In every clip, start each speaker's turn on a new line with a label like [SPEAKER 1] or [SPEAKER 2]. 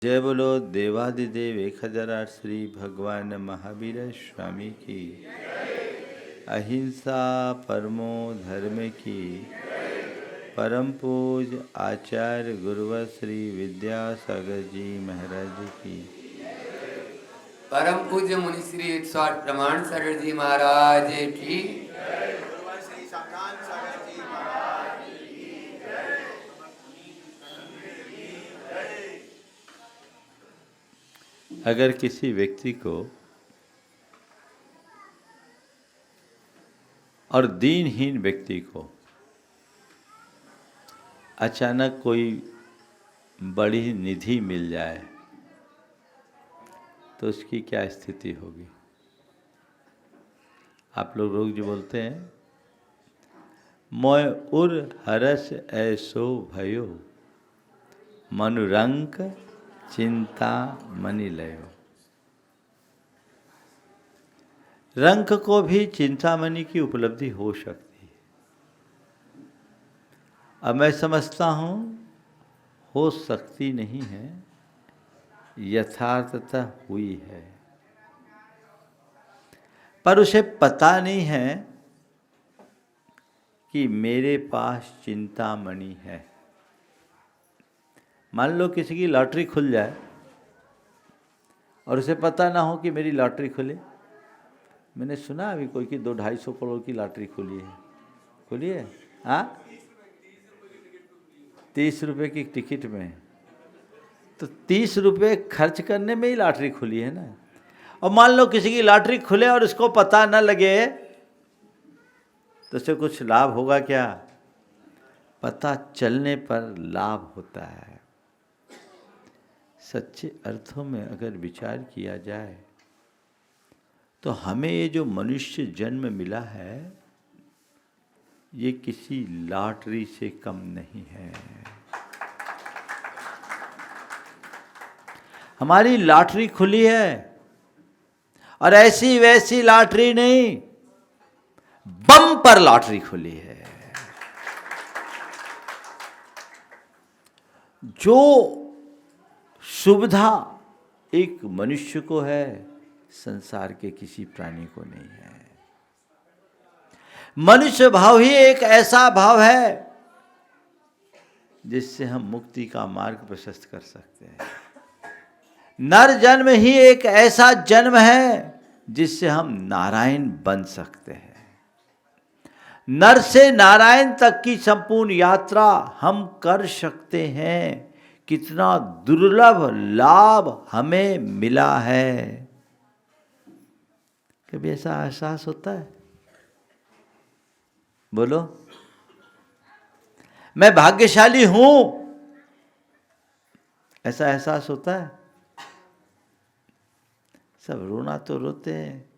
[SPEAKER 1] जय बोलो देवादिदेव 1008 श्री भगवान महावीर स्वामी की। अहिंसा परमो धर्म की। परम पूज आचार्य गुरुवर श्री विद्यासागर जी महाराज की।
[SPEAKER 2] परम पूज्य मुनि श्री 108 प्रमाण सागर जी महाराज की।
[SPEAKER 1] अगर किसी व्यक्ति को और दीनहीन व्यक्ति को अचानक कोई बड़ी निधि मिल जाए तो उसकी क्या स्थिति होगी? आप लोग जो बोलते हैं मोय उर हरस ऐसो भयो मनुरंक चिंता मनि लयो। रंक को भी चिंतामणि की उपलब्धि हो सकती है। अब मैं समझता हूँ हो सकती नहीं है, यथार्थतः हुई है, पर उसे पता नहीं है कि मेरे पास चिंतामणि है। मान लो किसी की लॉटरी खुल जाए और उसे पता ना हो कि मेरी लॉटरी खुले। मैंने सुना अभी कोई की 200-250 करोड़ की लॉटरी खुली है। हाँ, 30 रुपये की टिकट में, तो 30 रुपये खर्च करने में ही लॉटरी खुली है ना। और मान लो किसी की लॉटरी खुले और उसको पता न लगे तो उससे कुछ लाभ होगा क्या? पता चलने पर लाभ होता है। सच्चे अर्थों में अगर विचार किया जाए तो हमें ये जो मनुष्य जन्म मिला है ये किसी लॉटरी से कम नहीं है। हमारी लॉटरी खुली है और ऐसी वैसी लॉटरी नहीं, बम पर लॉटरी खुली है। जो सुविधा एक मनुष्य को है संसार के किसी प्राणी को नहीं है। मनुष्य भाव ही एक ऐसा भाव है जिससे हम मुक्ति का मार्ग प्रशस्त कर सकते हैं। नर जन्म ही एक ऐसा जन्म है जिससे हम नारायण बन सकते हैं। नर से नारायण तक की संपूर्ण यात्रा हम कर सकते हैं। कितना दुर्लभ लाभ हमें मिला है। कभी ऐसा एहसास होता है? बोलो, मैं भाग्यशाली हूं, ऐसा एहसास होता है? सब रोना तो रोते हैं।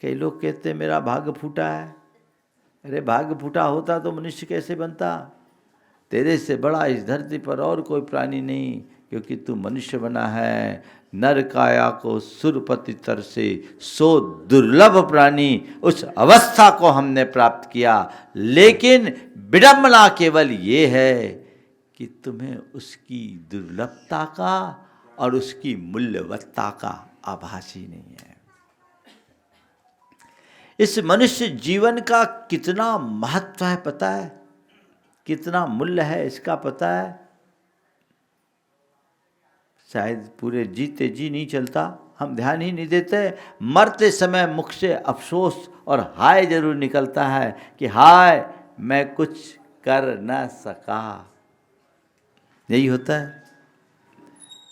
[SPEAKER 1] कई लोग कहते हैं मेरा भाग्य फूटा है। अरे भाग्य फूटा होता तो मनुष्य कैसे बनता? तेरे से बड़ा इस धरती पर और कोई प्राणी नहीं, क्योंकि तू मनुष्य बना है। नर काया को सुरपति तर से सो दुर्लभ प्राणी, उस अवस्था को हमने प्राप्त किया। लेकिन विडंबना केवल ये है कि तुम्हें उसकी दुर्लभता का और उसकी मूल्यवत्ता का आभास ही नहीं है। इस मनुष्य जीवन का कितना महत्व है पता है? कितना मूल्य है इसका पता है? शायद पूरे जीते जी नहीं चलता, हम ध्यान ही नहीं देते। मरते समय मुख से अफसोस और हाय जरूर निकलता है कि हाय मैं कुछ कर न सका। यही होता है।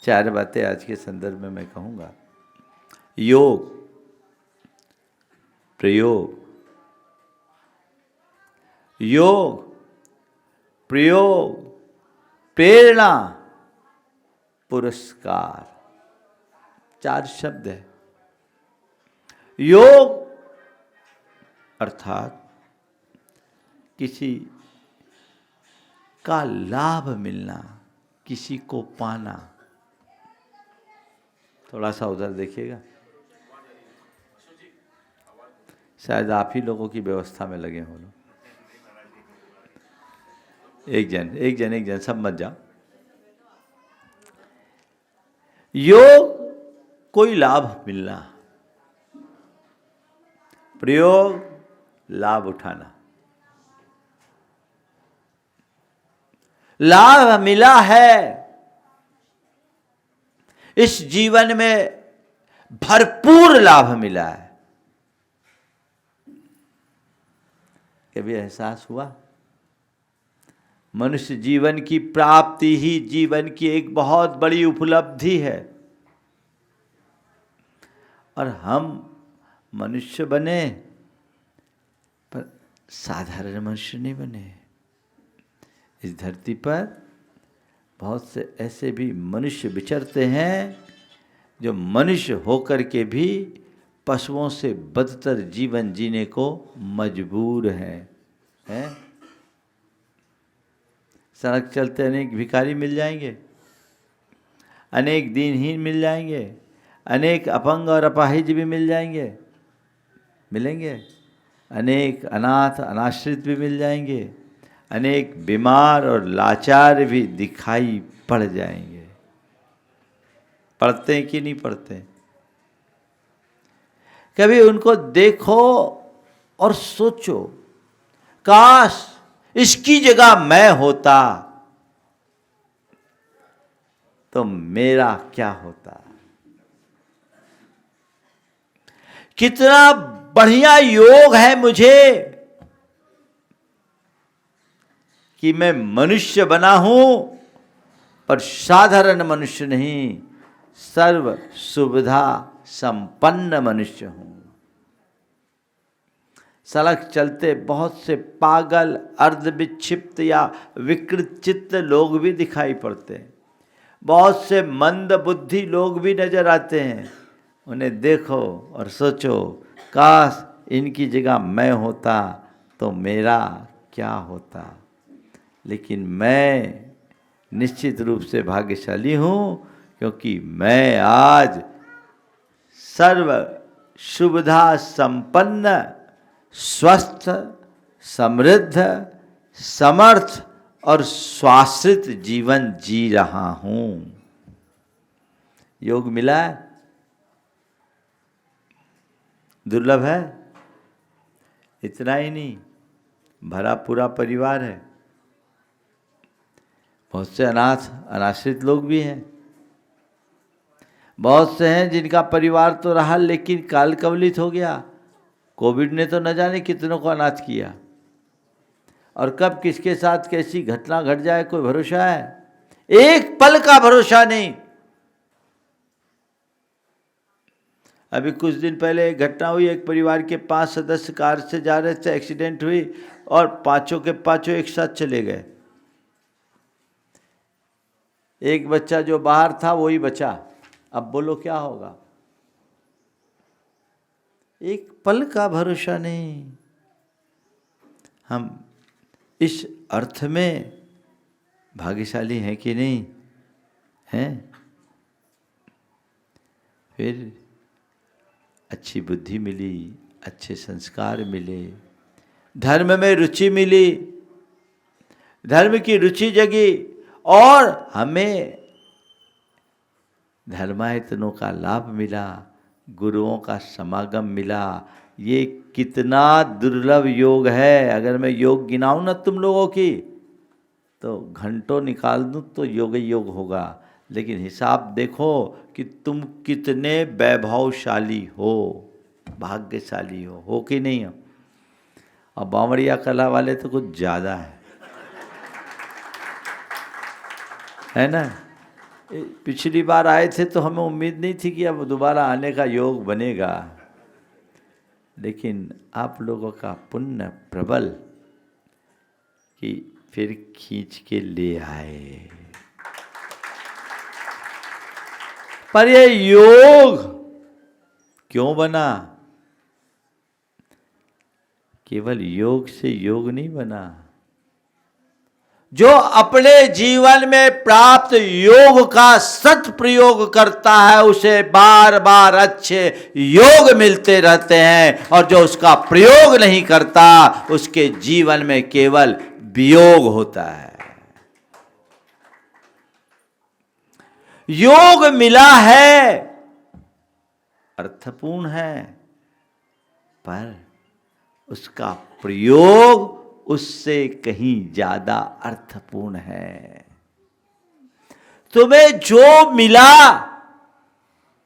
[SPEAKER 1] 4 बातें आज के संदर्भ में मैं कहूँगा। योग, प्रयोग, योग, प्रयोग, प्रेरणा, पुरस्कार। 4 शब्द है। योग अर्थात किसी का लाभ मिलना, किसी को पाना। थोड़ा सा उधर देखिएगा, शायद आप ही लोगों की व्यवस्था में लगे हो लोग। एक जन सब मत जाओ। योग कोई लाभ मिलना, प्रयोग लाभ उठाना। लाभ मिला है, इस जीवन में भरपूर लाभ मिला है। कभी एहसास हुआ? मनुष्य जीवन की प्राप्ति ही जीवन की एक बहुत बड़ी उपलब्धि है, और हम मनुष्य बने पर साधारण मनुष्य नहीं बने। इस धरती पर बहुत से ऐसे भी मनुष्य विचरते हैं जो मनुष्य होकर के भी पशुओं से बदतर जीवन जीने को मजबूर हैं। सड़क चलते अनेक भिखारी मिल जाएंगे, अनेक दीनहीन मिल जाएंगे, अनेक अपंग और अपाहिज भी मिल जाएंगे, मिलेंगे, अनेक अनाथ अनाश्रित भी मिल जाएंगे, अनेक बीमार और लाचार भी दिखाई पड़ जाएंगे। पढ़ते हैं कि नहीं पढ़ते? कभी उनको देखो और सोचो, काश इसकी जगह मैं होता तो मेरा क्या होता। कितना बढ़िया योग है मुझे कि मैं मनुष्य बना हूं, पर साधारण मनुष्य नहीं, सर्व सुविधा संपन्न मनुष्य हूं। सड़क चलते बहुत से पागल, अर्धविक्षिप्त या विकृत चित्त लोग भी दिखाई पड़ते हैं, बहुत से मंद बुद्धि लोग भी नजर आते हैं। उन्हें देखो और सोचो, काश इनकी जगह मैं होता तो मेरा क्या होता। लेकिन मैं निश्चित रूप से भाग्यशाली हूँ, क्योंकि मैं आज सर्व सुविधा संपन्न, स्वस्थ, समृद्ध, समर्थ और स्वाश्रित जीवन जी रहा हूँ। योग मिला है, दुर्लभ है। इतना ही नहीं, भरा पूरा परिवार है, बहुत से अनाथ अनाश्रित लोग भी हैं, बहुत से हैं जिनका परिवार तो रहा लेकिन काल कवलित हो गया। कोविड ने तो न जाने कितनों को अनाथ किया, और कब किसके साथ कैसी घटना घट जाए कोई भरोसा है? एक पल का भरोसा नहीं। अभी कुछ दिन पहले एक घटना हुई, एक परिवार के 5 सदस्य कार से जा रहे थे, एक्सीडेंट हुई और पांचों के पांचों एक साथ चले गए। एक बच्चा जो बाहर था वही बचा। अब बोलो क्या होगा? एक पल का भरोसा नहीं। हम इस अर्थ में भाग्यशाली हैं कि नहीं हैं? फिर अच्छी बुद्धि मिली, अच्छे संस्कार मिले, धर्म में रुचि मिली, धर्म की रुचि जगी, और हमें धर्मायतनों का लाभ मिला, गुरुओं का समागम मिला। ये कितना दुर्लभ योग है। अगर मैं योग गिनाऊं ना तुम लोगों की तो घंटों निकाल दूं तो योग ही योग होगा। लेकिन हिसाब देखो कि तुम कितने वैभवशाली हो, भाग्यशाली हो कि नहीं हो? और बावड़िया कला वाले तो कुछ ज़्यादा है ना। पिछली बार आए थे तो हमें उम्मीद नहीं थी कि अब दोबारा आने का योग बनेगा, लेकिन आप लोगों का पुण्य प्रबल कि फिर खींच के ले आए। पर ये योग क्यों बना? केवल योग से योग नहीं बना। जो अपने जीवन में प्राप्त योग का सत प्रयोग करता है उसे बार बार अच्छे योग मिलते रहते हैं, और जो उसका प्रयोग नहीं करता उसके जीवन में केवल वियोग होता है। योग मिला है, अर्थपूर्ण है, पर उसका प्रयोग उससे कहीं ज्यादा अर्थपूर्ण है। तुम्हें जो मिला,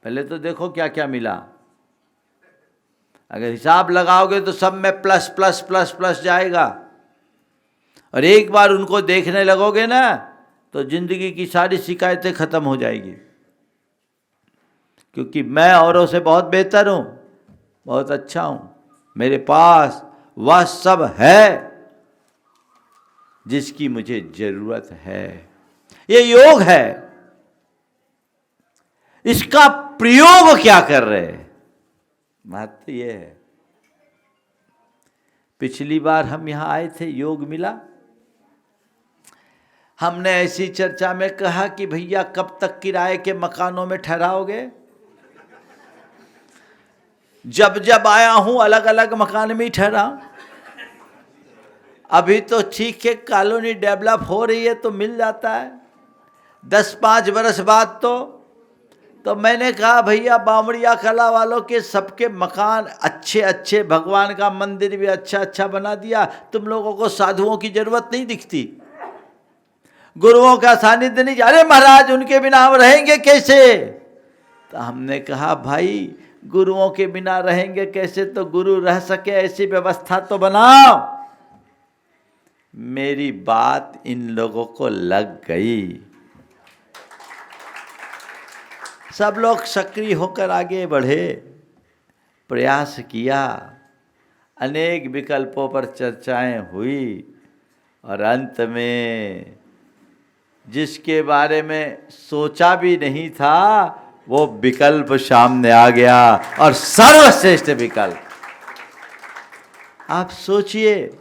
[SPEAKER 1] पहले तो देखो क्या क्या मिला। अगर हिसाब लगाओगे तो सब में प्लस प्लस प्लस प्लस जाएगा, और एक बार उनको देखने लगोगे ना तो जिंदगी की सारी शिकायतें खत्म हो जाएगी। क्योंकि मैं औरों से बहुत बेहतर हूं, बहुत अच्छा हूं, मेरे पास वह सब है जिसकी मुझे जरूरत है। ये योग है। इसका प्रयोग क्या कर रहे हैं, महत्व ये है। पिछली बार हम यहां आए थे, योग मिला, हमने ऐसी चर्चा में कहा कि भैया कब तक किराए के मकानों में ठहराओगे। जब जब आया हूं अलग अलग मकान में ही ठहरा। अभी तो ठीक है, कॉलोनी डेवलप हो रही है तो मिल जाता है, 10-5 बरस बाद तो मैंने कहा भैया बामड़िया कला वालों के सबके मकान अच्छे अच्छे, भगवान का मंदिर भी अच्छा अच्छा बना दिया, तुम लोगों को साधुओं की जरूरत नहीं दिखती, गुरुओं का सानिध्य नहीं। अरे महाराज उनके बिना हम रहेंगे कैसे। तो हमने कहा भाई गुरुओं के बिना रहेंगे कैसे, तो गुरु रह सके ऐसी व्यवस्था तो बनाओ। मेरी बात इन लोगों को लग गई, सब लोग सक्रिय होकर आगे बढ़े, प्रयास किया, अनेक विकल्पों पर चर्चाएं हुई, और अंत में जिसके बारे में सोचा भी नहीं था वो विकल्प सामने आ गया, और सर्वश्रेष्ठ विकल्प। आप सोचिए,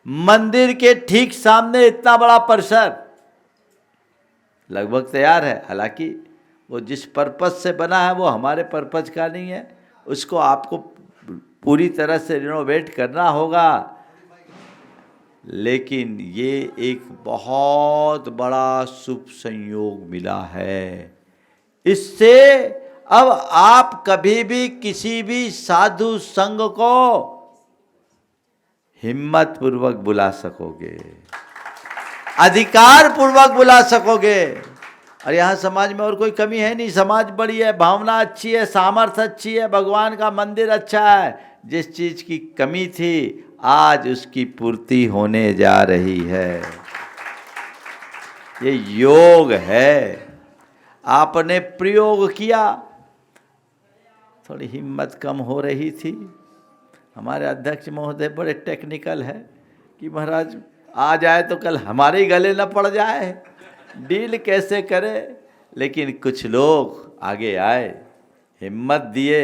[SPEAKER 1] मंदिर के ठीक सामने इतना बड़ा परिसर लगभग तैयार है। हालांकि वो जिस पर्पज से बना है वो हमारे पर्पज का नहीं है, उसको आपको पूरी तरह से रिनोवेट करना होगा। लेकिन ये एक बहुत बड़ा शुभ संयोग मिला है। इससे अब आप कभी भी किसी भी साधु संघ को हिम्मत पूर्वक बुला सकोगे, अधिकार पूर्वक बुला सकोगे। और यहाँ समाज में और कोई कमी है नहीं, समाज बड़ी है, भावना अच्छी है, सामर्थ्य अच्छी है, भगवान का मंदिर अच्छा है। जिस चीज की कमी थी आज उसकी पूर्ति होने जा रही है। ये योग है। आपने प्रयोग किया, थोड़ी हिम्मत कम हो रही थी। हमारे अध्यक्ष महोदय बड़े टेक्निकल है कि महाराज आ जाए तो कल हमारे ही गले न पड़ जाए, डील कैसे करे। लेकिन कुछ लोग आगे आए, हिम्मत दिए।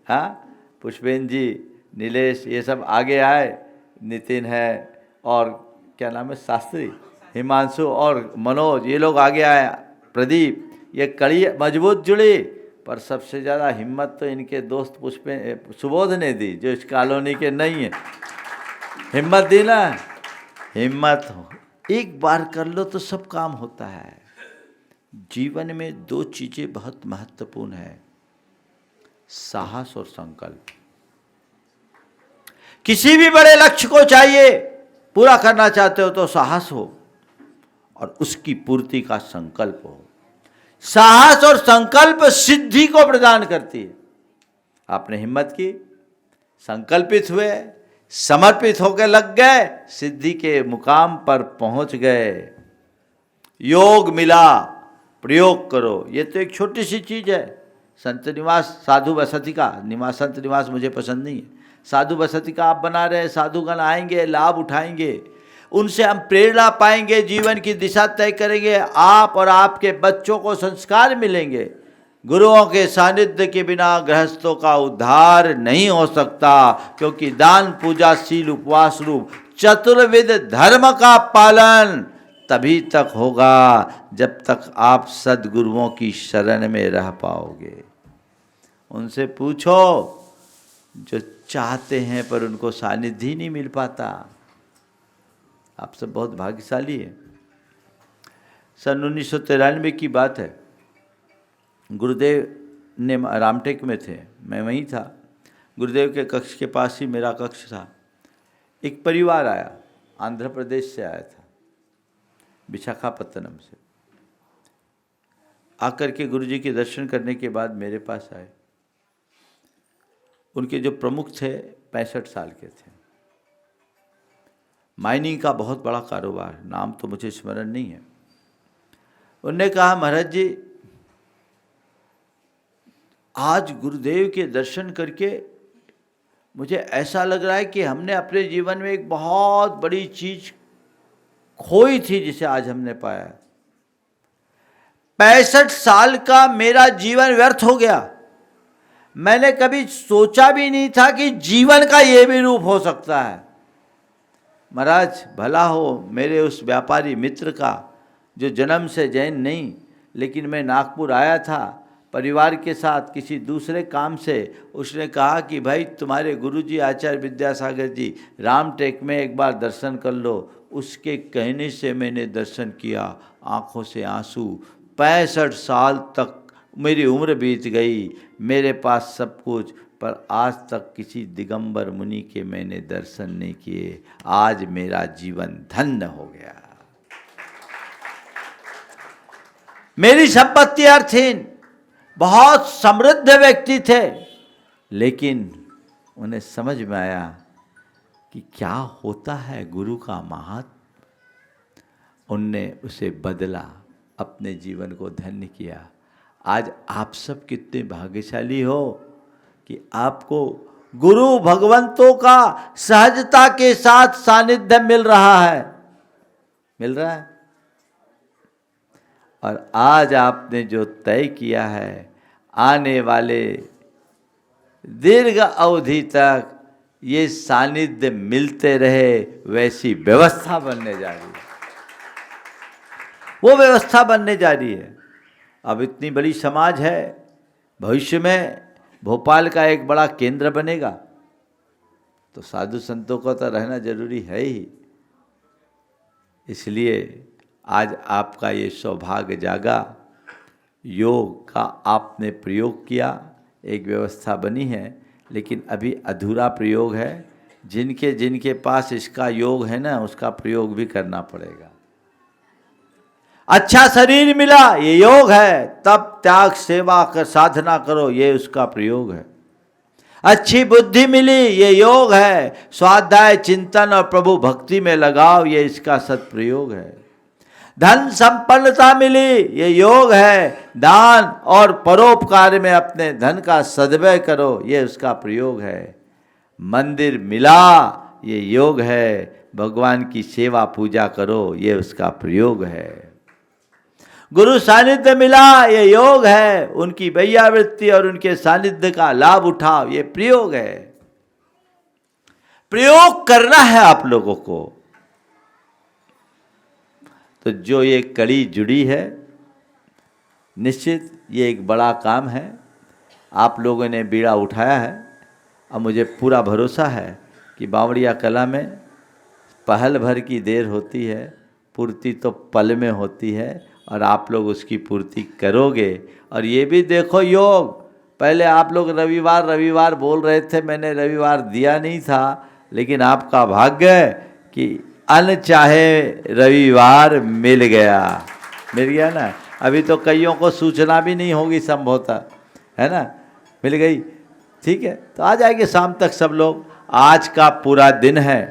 [SPEAKER 1] हाँ, पुष्पेन जी, नीलेश, ये सब आगे आए, नितिन है और क्या नाम है, शास्त्री, हिमांशु और मनोज, ये लोग आगे आए, प्रदीप, ये कड़ी मजबूत जुड़ी। पर सबसे ज़्यादा हिम्मत तो इनके दोस्त पुष्पेन सुबोध ने दी, जो इस कॉलोनी के नहीं है। हिम्मत दी ना, हिम्मत हो, एक बार कर लो तो सब काम होता है। जीवन में 2 चीज़ें बहुत महत्वपूर्ण है, साहस और संकल्प। किसी भी बड़े लक्ष्य को चाहिए, पूरा करना चाहते हो तो साहस हो और उसकी पूर्ति का संकल्प हो। साहस और संकल्प सिद्धि को प्रदान करती है। आपने हिम्मत की, संकल्पित हुए, समर्पित होकर लग गए, सिद्धि के मुकाम पर पहुंच गए। योग मिला, प्रयोग करो। ये तो एक छोटी सी चीज है। संत निवास, साधु बसति का निवास, संत निवास मुझे पसंद नहीं है, साधु बसति का आप बना रहे हैं, साधुगण आएंगे, लाभ उठाएंगे, उनसे हम प्रेरणा पाएंगे, जीवन की दिशा तय करेंगे, आप और आपके बच्चों को संस्कार मिलेंगे। गुरुओं के सानिध्य के बिना गृहस्थों का उद्धार नहीं हो सकता, क्योंकि दान, पूजा, शील, उपवास रूप चतुर्विध धर्म का पालन तभी तक होगा जब तक आप सद्गुरुओं की शरण में रह पाओगे। उनसे पूछो जो चाहते हैं पर उनको सानिध्य ही नहीं मिल पाता। आप सब बहुत भाग्यशाली है। सन 1993 की बात है, गुरुदेव ने रामटेक में थे, मैं वहीं था। गुरुदेव के कक्ष के पास ही मेरा कक्ष था। एक परिवार आया, आंध्र प्रदेश से आया था, विशाखापत्तनम से। आकर के गुरुजी के दर्शन करने के बाद मेरे पास आए। उनके जो प्रमुख थे 65 साल के थे। माइनिंग का बहुत बड़ा कारोबार, नाम तो मुझे स्मरण नहीं है। उन्होंने कहा, महाराज जी आज गुरुदेव के दर्शन करके मुझे ऐसा लग रहा है कि हमने अपने जीवन में एक बहुत बड़ी चीज खोई थी जिसे आज हमने पाया। 65 साल का मेरा जीवन व्यर्थ हो गया। मैंने कभी सोचा भी नहीं था कि जीवन का ये भी रूप हो सकता है। महाराज भला हो मेरे उस व्यापारी मित्र का, जो जन्म से जैन नहीं, लेकिन मैं नागपुर आया था परिवार के साथ किसी दूसरे काम से। उसने कहा कि भाई तुम्हारे गुरुजी आचार्य विद्यासागर जी रामटेक में एक बार दर्शन कर लो। उसके कहने से मैंने दर्शन किया, आंखों से आंसू। 65 साल तक मेरी उम्र बीत गई, मेरे पास सब कुछ, पर आज तक किसी दिगंबर मुनि के मैंने दर्शन नहीं किए। आज मेरा जीवन धन्य हो गया। मेरी संपत्तियां थीं, बहुत समृद्ध व्यक्ति थे, लेकिन उन्हें समझ में आया कि क्या होता है गुरु का महात्म। उनने उसे बदला, अपने जीवन को धन्य किया। आज आप सब कितने भाग्यशाली हो कि आपको गुरु भगवंतों का सहजता के साथ सानिध्य मिल रहा है, मिल रहा है। और आज आपने जो तय किया है, आने वाले दीर्घ अवधि तक ये सानिध्य मिलते रहे, वैसी व्यवस्था बनने जा रही है। वो व्यवस्था बनने जा रही है। अब इतनी बड़ी समाज है, भविष्य में भोपाल का एक बड़ा केंद्र बनेगा, तो साधु संतों को तो रहना जरूरी है ही। इसलिए आज आपका ये सौभाग्य जागा, योग का आपने प्रयोग किया, एक व्यवस्था बनी है, लेकिन अभी अधूरा प्रयोग है। जिनके जिनके पास इसका योग है ना, उसका प्रयोग भी करना पड़ेगा। अच्छा शरीर मिला, ये योग है, तब त्याग सेवा कर साधना करो, ये उसका प्रयोग है। अच्छी बुद्धि मिली, ये योग है, स्वाध्याय चिंतन और प्रभु भक्ति में लगाओ, ये इसका सत्प्रयोग है। धन संपन्नता मिली, ये योग है, दान और परोपकार में अपने धन का सद्व्यय करो, ये उसका प्रयोग है। मंदिर मिला, ये योग है, भगवान की सेवा पूजा करो, ये उसका प्रयोग है। गुरु सानिध्य मिला, ये योग है, उनकी वैयावृत्ति और उनके सानिध्य का लाभ उठाओ, ये प्रयोग है। प्रयोग करना है आप लोगों को। तो जो ये कड़ी जुड़ी है, निश्चित ये एक बड़ा काम है। आप लोगों ने बीड़ा उठाया है। अब मुझे पूरा भरोसा है कि बावड़िया कला में पहल भर की देर होती है, पूर्ति तो पल में होती है, और आप लोग उसकी पूर्ति करोगे। और ये भी देखो योग, पहले आप लोग रविवार रविवार बोल रहे थे, मैंने रविवार दिया नहीं था, लेकिन आपका भाग्य कि अनचाहे रविवार मिल गया ना। अभी तो कईयों को सूचना भी नहीं होगी संभवतः, है ना, मिल गई। ठीक है, तो आ जाएंगे शाम तक सब लोग। आज का पूरा दिन है,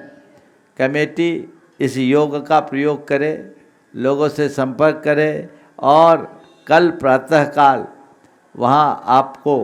[SPEAKER 1] कमेटी इस योग का प्रयोग करे, लोगों से संपर्क करे, और कल प्रातःकाल वहाँ आपको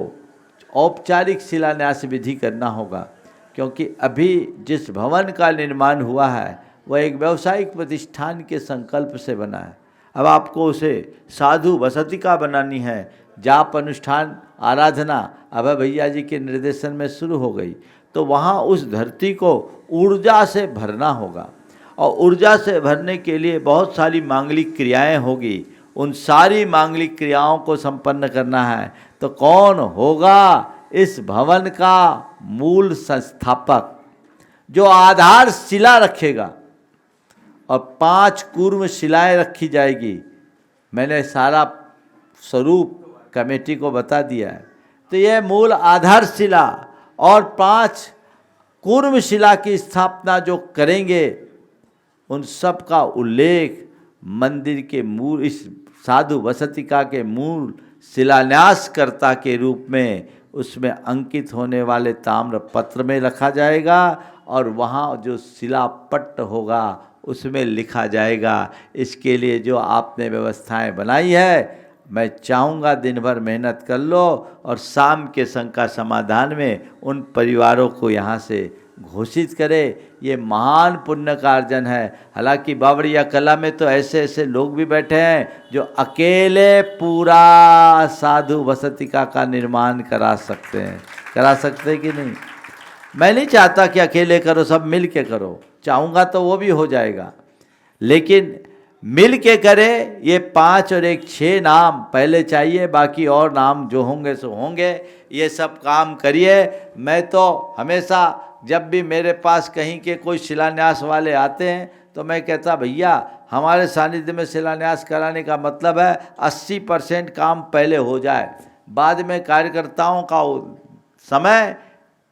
[SPEAKER 1] औपचारिक शिलान्यास विधि करना होगा, क्योंकि अभी जिस भवन का निर्माण हुआ है वह एक व्यावसायिक प्रतिष्ठान के संकल्प से बना है। अब आपको उसे साधु वसतिका बनानी है। जाप अनुष्ठान आराधना अभय भैया जी के निर्देशन में शुरू हो गई, तो वहाँ उस धरती को ऊर्जा से भरना होगा, और ऊर्जा से भरने के लिए बहुत सारी मांगलिक क्रियाएं होगी। उन सारी मांगलिक क्रियाओं को संपन्न करना है। तो कौन होगा इस भवन का मूल संस्थापक, जो आधार शिला रखेगा और 5 कूर्म शिलाएं रखी जाएगी। मैंने सारा स्वरूप कमेटी को बता दिया है। तो यह मूल आधारशिला और 5 कूर्म शिला की स्थापना जो करेंगे उन सब का उल्लेख मंदिर के मूल, इस साधु वसतिका के मूल शिलान्यासकर्ता के रूप में उसमें अंकित होने वाले ताम्र पत्र में रखा जाएगा और वहाँ जो शिलापट्ट होगा उसमें लिखा जाएगा। इसके लिए जो आपने व्यवस्थाएं बनाई है, मैं चाहूँगा दिन भर मेहनत कर लो और शाम के शंका समाधान में उन परिवारों को यहाँ से घोषित करे। ये महान पुण्य का अर्जन है। हालांकि बावड़िया कला में तो ऐसे ऐसे लोग भी बैठे हैं जो अकेले पूरा साधु वसतिका का निर्माण करा सकते हैं। करा सकते हैं कि नहीं? मैं नहीं चाहता कि अकेले करो, सब मिल के करो। चाहूँगा तो वो भी हो जाएगा, लेकिन मिल के करे। ये 5 और 1 6 नाम पहले चाहिए, बाकी और नाम जो होंगे सो होंगे। ये सब काम करिए। मैं तो हमेशा जब भी मेरे पास कहीं के कोई शिलान्यास वाले आते हैं तो मैं कहता, भैया हमारे सानिध्य में शिलान्यास कराने का मतलब है 80% काम पहले हो जाए, बाद में कार्यकर्ताओं का समय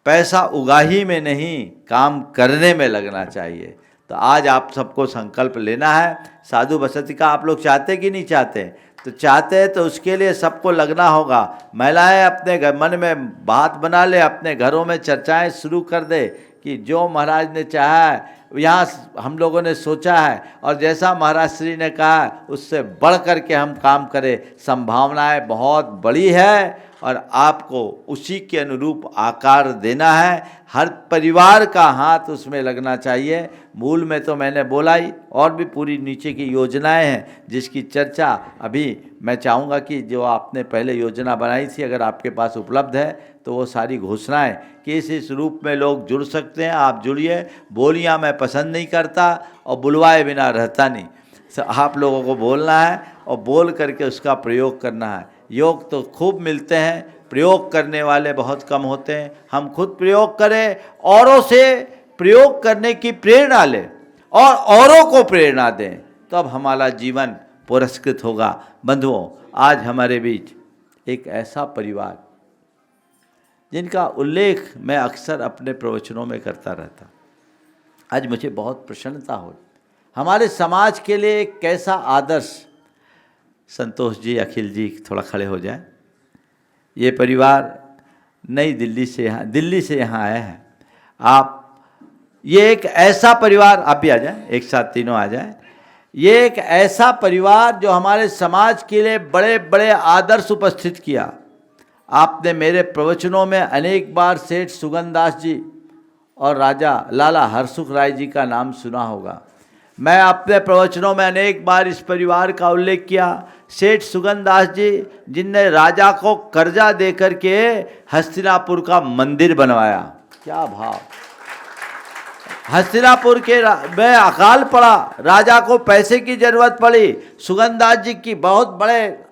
[SPEAKER 1] पैसा उगाही में नहीं काम करने में लगना चाहिए। तो आज आप सबको संकल्प लेना है। साधु वसतिका आप लोग चाहते कि नहीं चाहते? तो चाहते हैं तो उसके लिए सबको लगना होगा। महिलाएं अपने घर मन में बात बना ले, अपने घरों में चर्चाएं शुरू कर दे कि जो महाराज ने चाहा है, यहाँ हम लोगों ने सोचा है और जैसा महाराज श्री ने कहा है उससे बढ़ कर के हम काम करें। संभावनाएं बहुत बड़ी है और आपको उसी के अनुरूप आकार देना है। हर परिवार का हाथ उसमें लगना चाहिए। मूल में तो मैंने बोला ही, और भी पूरी नीचे की योजनाएं हैं जिसकी चर्चा अभी मैं चाहूँगा कि जो आपने पहले योजना बनाई थी अगर आपके पास उपलब्ध है तो वो सारी घोषणाएं कि इस रूप में लोग जुड़ सकते हैं। आप जुड़िए। बोलियाँ मैं पसंद नहीं करता और बुलवाए बिना रहता नहीं। आप लोगों को बोलना है और बोल करके उसका प्रयोग करना है। योग तो खूब मिलते हैं, प्रयोग करने वाले बहुत कम होते हैं। हम खुद प्रयोग करें, औरों से प्रयोग करने की प्रेरणा लें और औरों को प्रेरणा दें, तब हमारा जीवन पुरस्कृत होगा। बंधुओं, आज हमारे बीच एक ऐसा परिवार जिनका उल्लेख मैं अक्सर अपने प्रवचनों में करता रहता, आज मुझे बहुत प्रसन्नता हुई। हमारे समाज के लिए एक कैसा आदर्श। संतोष जी, अखिल जी थोड़ा खड़े हो जाए। ये परिवार नई दिल्ली से यहाँ आए हैं। आप, ये एक ऐसा परिवार, आप भी आ जाए, एक साथ तीनों आ जाए। ये एक ऐसा परिवार जो हमारे समाज के लिए बड़े बड़े आदर्श उपस्थित किया। आपने मेरे प्रवचनों में अनेक बार सेठ सुगंदास जी और राजा लाला हरसुख राय जी का नाम सुना होगा। मैं अपने प्रवचनों में अनेक बार इस परिवार का उल्लेख किया। सेठ सुगंदास जी जिनने राजा को कर्जा दे करके हस्तिनापुर का मंदिर बनवाया। क्या भाव! हस्तिनापुर के में अकाल पड़ा, राजा को पैसे की जरूरत पड़ी। सुगंदास जी की बहुत बड़े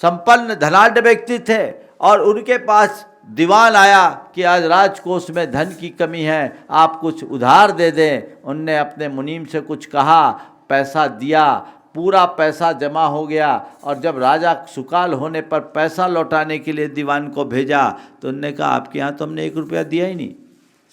[SPEAKER 1] संपन्न धनाढ्य व्यक्ति थे और उनके पास दीवान आया कि आज राजकोष में धन की कमी है, आप कुछ उधार दे दें। उनने अपने मुनीम से कुछ कहा, पैसा दिया, पूरा पैसा जमा हो गया। और जब राजा सुकाल होने पर पैसा लौटाने के लिए दीवान को भेजा तो उनने कहा, आपके यहाँ तो हमने 1 रुपया दिया ही नहीं।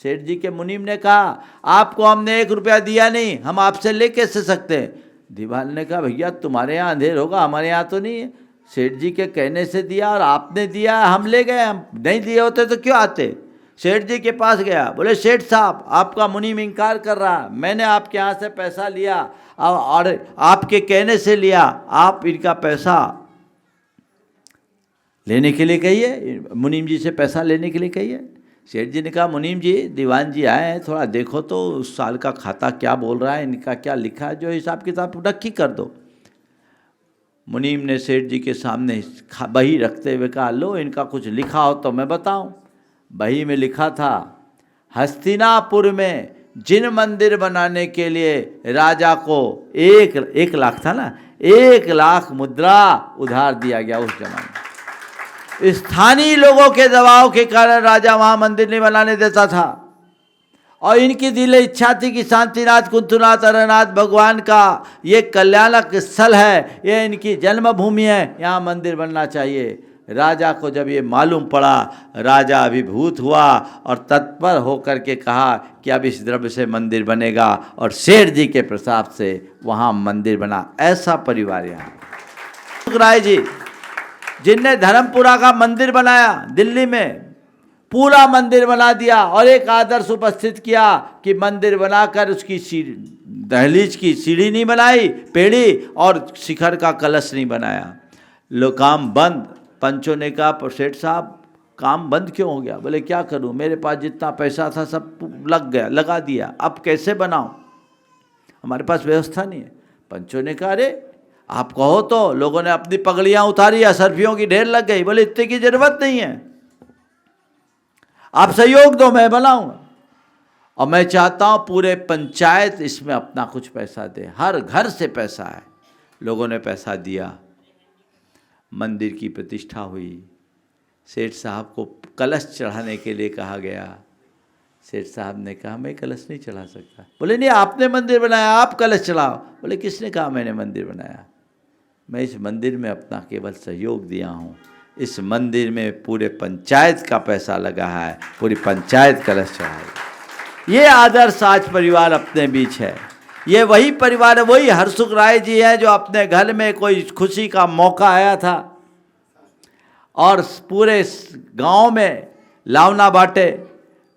[SPEAKER 1] सेठ जी के मुनीम ने कहा, आपको हमने 1 रुपया दिया नहीं, हम आपसे ले कैसे सकते हैं? दीवान ने कहा, भैया तुम्हारे यहाँ अंधेर होगा, हमारे यहाँ तो नहीं है। सेठ जी के कहने से दिया और आपने दिया, हम ले गए। हम नहीं दिए होते तो क्यों आते? सेठ जी के पास गया, बोले सेठ साहब आपका मुनीम इनकार कर रहा, मैंने आपके यहाँ से पैसा लिया और आपके कहने से लिया, आप इनका पैसा लेने के लिए कहिए, मुनीम जी से पैसा लेने के लिए कहिए। सेठ जी ने कहा, मुनीम जी दीवान जी आए हैं, थोड़ा देखो तो उस साल का खाता क्या बोल रहा है, इनका क्या लिखा है, जो हिसाब किताब नक्की कर दो। मुनीम ने सेठ जी के सामने बही रखते हुए कहा, लो इनका कुछ लिखा हो तो मैं बताऊं। बही में लिखा था, हस्तिनापुर में जिन मंदिर बनाने के लिए राजा को 1 लाख था ना, 1 लाख मुद्रा उधार दिया गया उस जमाने। स्थानीय लोगों के दबाव के कारण राजा वहाँ मंदिर नहीं बनाने देता था और इनकी दिल इच्छा थी कि शांतिनाथ, कुंथुनाथ, अरनाथ भगवान का ये कल्याणक स्थल है, ये इनकी जन्मभूमि है, यहाँ मंदिर बनना चाहिए। राजा को जब ये मालूम पड़ा, राजा अभिभूत हुआ और तत्पर होकर के कहा कि अब इस द्रव्य से मंदिर बनेगा, और सेठ जी के प्रसाद से वहाँ मंदिर बना। ऐसा परिवार यहाँ राय जी, जिनने धर्मपुरा का मंदिर बनाया दिल्ली में, पूरा मंदिर बना दिया और एक आदर्श उपस्थित किया कि मंदिर बनाकर उसकी दहलीज की सीढ़ी नहीं बनाई, पेड़ी, और शिखर का कलश नहीं बनाया। लो काम बंद। पंचों ने कहा, सेठ साहब काम बंद क्यों हो गया? बोले क्या करूं, मेरे पास जितना पैसा था सब लगा दिया, अब कैसे बनाऊं, हमारे पास व्यवस्था नहीं है। पंचों ने कहा, अरे आप कहो तो। लोगों ने अपनी पगड़ियां उतारी, असरफियों की ढेर लग गई। बोले इतने की जरूरत नहीं है, आप सहयोग दो, मैं बनाऊंगा। और मैं चाहता हूं पूरे पंचायत इसमें अपना कुछ पैसा दे, हर घर से पैसा है। लोगों ने पैसा दिया, मंदिर की प्रतिष्ठा हुई। सेठ साहब को कलश चढ़ाने के लिए कहा गया। सेठ साहब ने कहा, मैं कलश नहीं चढ़ा सकता। बोले नहीं, आपने मंदिर बनाया, आप कलश चढ़ाओ। बोले किसने कहा मैंने मंदिर बनाया? मैं इस मंदिर में अपना केवल सहयोग दिया हूँ। इस मंदिर में पूरे पंचायत का पैसा लगा है, पूरी पंचायत कलश चढ़ाएगी। ये आदर्श आज परिवार अपने बीच है। ये वही परिवार है, वही हरसुख राय जी है जो अपने घर में कोई खुशी का मौका आया था और पूरे गांव में लावना बांटे,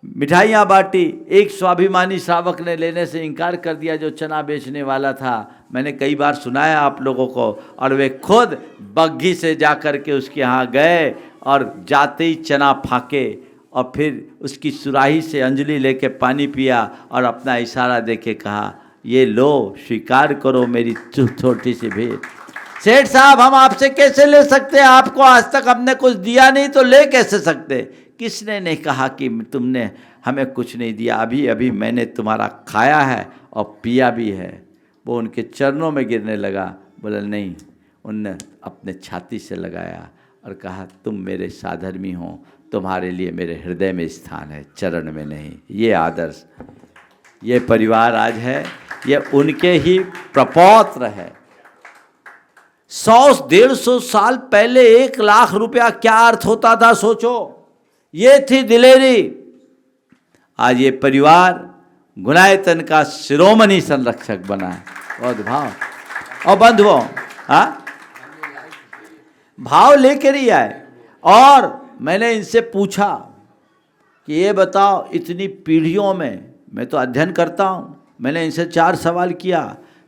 [SPEAKER 1] मिठाइयाँ बांटी। एक स्वाभिमानी श्रावक ने लेने से इनकार कर दिया जो चना बेचने वाला था। मैंने कई बार सुनाया आप लोगों को। और वे खुद बग्घी से जा कर के उसके यहाँ गए और जाते ही चना फाके और फिर उसकी सुराही से अंजलि लेके पानी पिया और अपना इशारा देके कहा, ये लो, स्वीकार करो मेरी छोटी सी भेंट। सेठ साहब, हम आपसे कैसे ले सकते हैं? आपको आज तक हमने कुछ दिया नहीं, तो ले कैसे सकते? किसने नहीं कहा कि तुमने हमें कुछ नहीं दिया? अभी अभी मैंने तुम्हारा खाया है और पिया भी है। वो उनके चरणों में गिरने लगा। बोला नहीं, उनने अपने छाती से लगाया और कहा, तुम मेरे साधर्मी हो, तुम्हारे लिए मेरे हृदय में स्थान है, चरण में नहीं। ये आदर्श, ये परिवार आज है, ये उनके ही प्रपौत्र है। 100-150 साल पहले 1 लाख रुपया क्या अर्थ होता था, सोचो। ये थी दिलेरी। आज ये परिवार गुणायतन का शिरोमणि संरक्षक बना है। बहुत भाव और बंधुओं, हाँ, भाव लेकर ही आए। और मैंने इनसे पूछा कि ये बताओ, इतनी पीढ़ियों में, मैं तो अध्ययन करता हूँ, मैंने इनसे 4 सवाल किया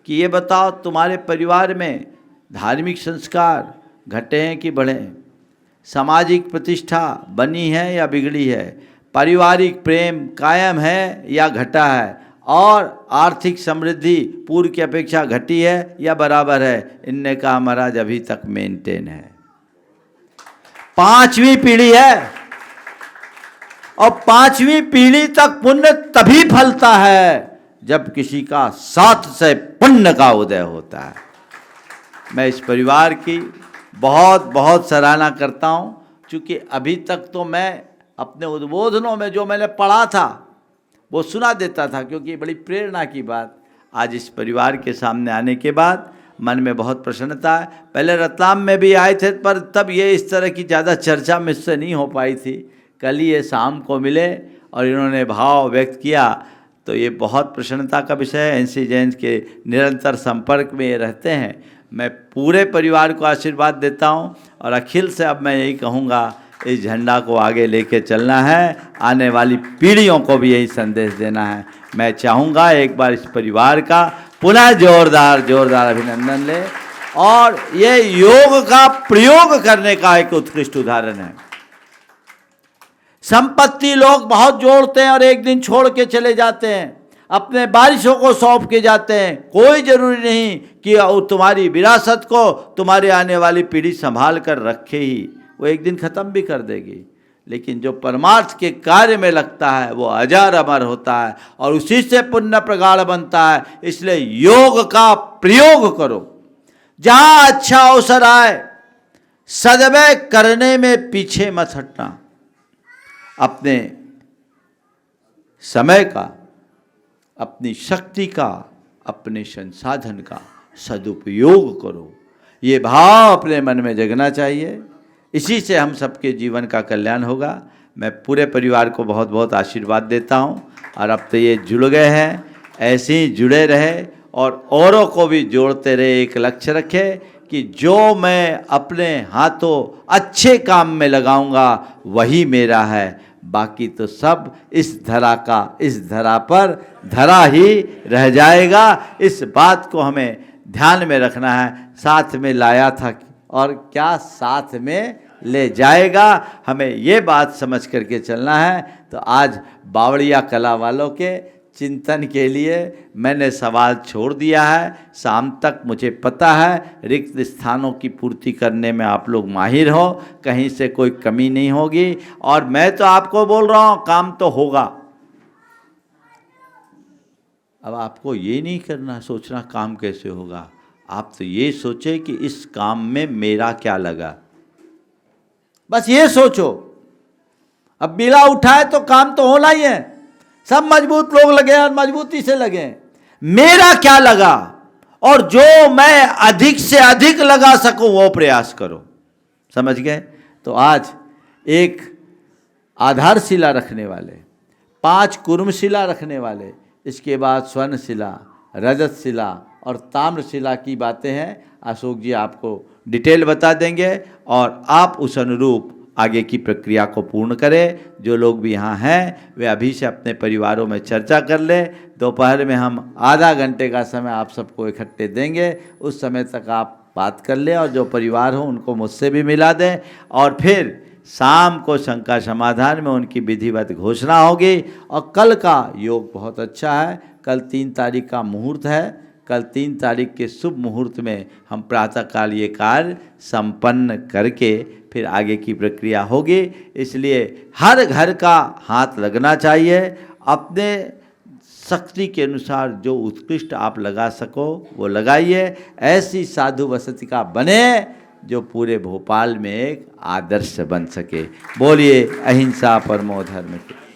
[SPEAKER 1] कि ये बताओ तुम्हारे परिवार में धार्मिक संस्कार घटे हैं कि बढ़े हैं? सामाजिक प्रतिष्ठा बनी है या बिगड़ी है? पारिवारिक प्रेम कायम है या घटा है? और आर्थिक समृद्धि पूर्व की अपेक्षा घटी है या बराबर है? इनने कहा, महाराज अभी तक मेंटेन है। 5वीं पीढ़ी है और 5वीं पीढ़ी तक पुण्य तभी फलता है जब किसी का 7 से पुण्य का उदय होता है। मैं इस परिवार की बहुत बहुत सराहना करता हूँ, क्योंकि अभी तक तो मैं अपने उद्बोधनों में जो मैंने पढ़ा था वो सुना देता था, क्योंकि बड़ी प्रेरणा की बात। आज इस परिवार के सामने आने के बाद मन में बहुत प्रसन्नता है। पहले रतलाम में भी आए थे, पर तब ये इस तरह की ज़्यादा चर्चा मुझसे नहीं हो पाई थी। कल ही ये शाम को मिले और इन्होंने भाव व्यक्त किया, तो ये बहुत प्रसन्नता का विषय है। एनसी जैन के निरंतर संपर्क में ये रहते हैं। मैं पूरे परिवार को आशीर्वाद देता हूं और अखिल से अब मैं यही कहूँगा, इस झंडा को आगे लेके चलना है, आने वाली पीढ़ियों को भी यही संदेश देना है। मैं चाहूँगा एक बार इस परिवार का पुनः जोरदार अभिनंदन ले। और ये योग का प्रयोग करने का एक उत्कृष्ट उदाहरण है। संपत्ति लोग बहुत जोड़ते हैं और एक दिन छोड़ के चले जाते हैं, अपने बारिशों को सौंप के जाते हैं। कोई जरूरी नहीं कि तुम्हारी विरासत को तुम्हारी आने वाली पीढ़ी संभाल कर रखे ही, वो एक दिन खत्म भी कर देगी। लेकिन जो परमार्थ के कार्य में लगता है वो अजर अमर होता है और उसी से पुण्य प्रगाढ़ बनता है। इसलिए योग का प्रयोग करो। जहां अच्छा अवसर आए सदव्य करने में पीछे मत हटना। अपने समय का अपनी शक्ति का, अपने संसाधन का सदुपयोग करो, ये भाव अपने मन में जगना चाहिए। इसी से हम सबके जीवन का कल्याण होगा। मैं पूरे परिवार को बहुत बहुत आशीर्वाद देता हूँ। और अब तो ये जुड़ गए हैं, ऐसे ही जुड़े रहे और औरों को भी जोड़ते रहे। एक लक्ष्य रखे कि जो मैं अपने हाथों अच्छे काम में लगाऊंगा वही मेरा है, बाकी तो सब इस धरा का, इस धरा पर धरा ही रह जाएगा। इस बात को हमें ध्यान में रखना है। साथ में लाया था और क्या साथ में ले जाएगा, हमें ये बात समझ करके चलना है। तो आज बावड़िया कला वालों के चिंतन के लिए मैंने सवाल छोड़ दिया है। शाम तक मुझे पता है रिक्त स्थानों की पूर्ति करने में आप लोग माहिर हो, कहीं से कोई कमी नहीं होगी। और मैं तो आपको बोल रहा हूँ काम तो होगा। अब आपको ये नहीं करना सोचना काम कैसे होगा, आप तो ये सोचे कि इस काम में मेरा क्या लगा, बस ये सोचो। अब बिला उठाए तो काम तो होना ही है। सब मजबूत लोग लगे और मजबूती से लगे, मेरा क्या लगा और जो मैं अधिक से अधिक लगा सकूं वो प्रयास करो। समझ गए? तो आज एक आधारशिला रखने वाले, 5 कुर्मशिला रखने वाले, इसके बाद स्वर्णशिला, रजतशिला और ताम्रशिला की बातें हैं। अशोक जी आपको डिटेल बता देंगे और आप उस अनुरूप आगे की प्रक्रिया को पूर्ण करें। जो लोग भी यहाँ हैं वे अभी से अपने परिवारों में चर्चा कर लें। दोपहर में हम आधा घंटे का समय आप सबको इकट्ठे देंगे, उस समय तक आप बात कर लें और जो परिवार हो उनको मुझसे भी मिला दें। और फिर शाम को शंका समाधान में उनकी विधिवत घोषणा होगी। और कल का योग बहुत अच्छा है। कल 3 तारीख का मुहूर्त है। कल 3 तारीख के शुभ मुहूर्त में हम प्रातःकाल ये कार्य संपन्न करके फिर आगे की प्रक्रिया होगी। इसलिए हर घर का हाथ लगना चाहिए। अपने शक्ति के अनुसार जो उत्कृष्ट आप लगा सको वो लगाइए। ऐसी साधु वसतिका बने जो पूरे भोपाल में एक आदर्श बन सके। बोलिए अहिंसा परमो धर्म के।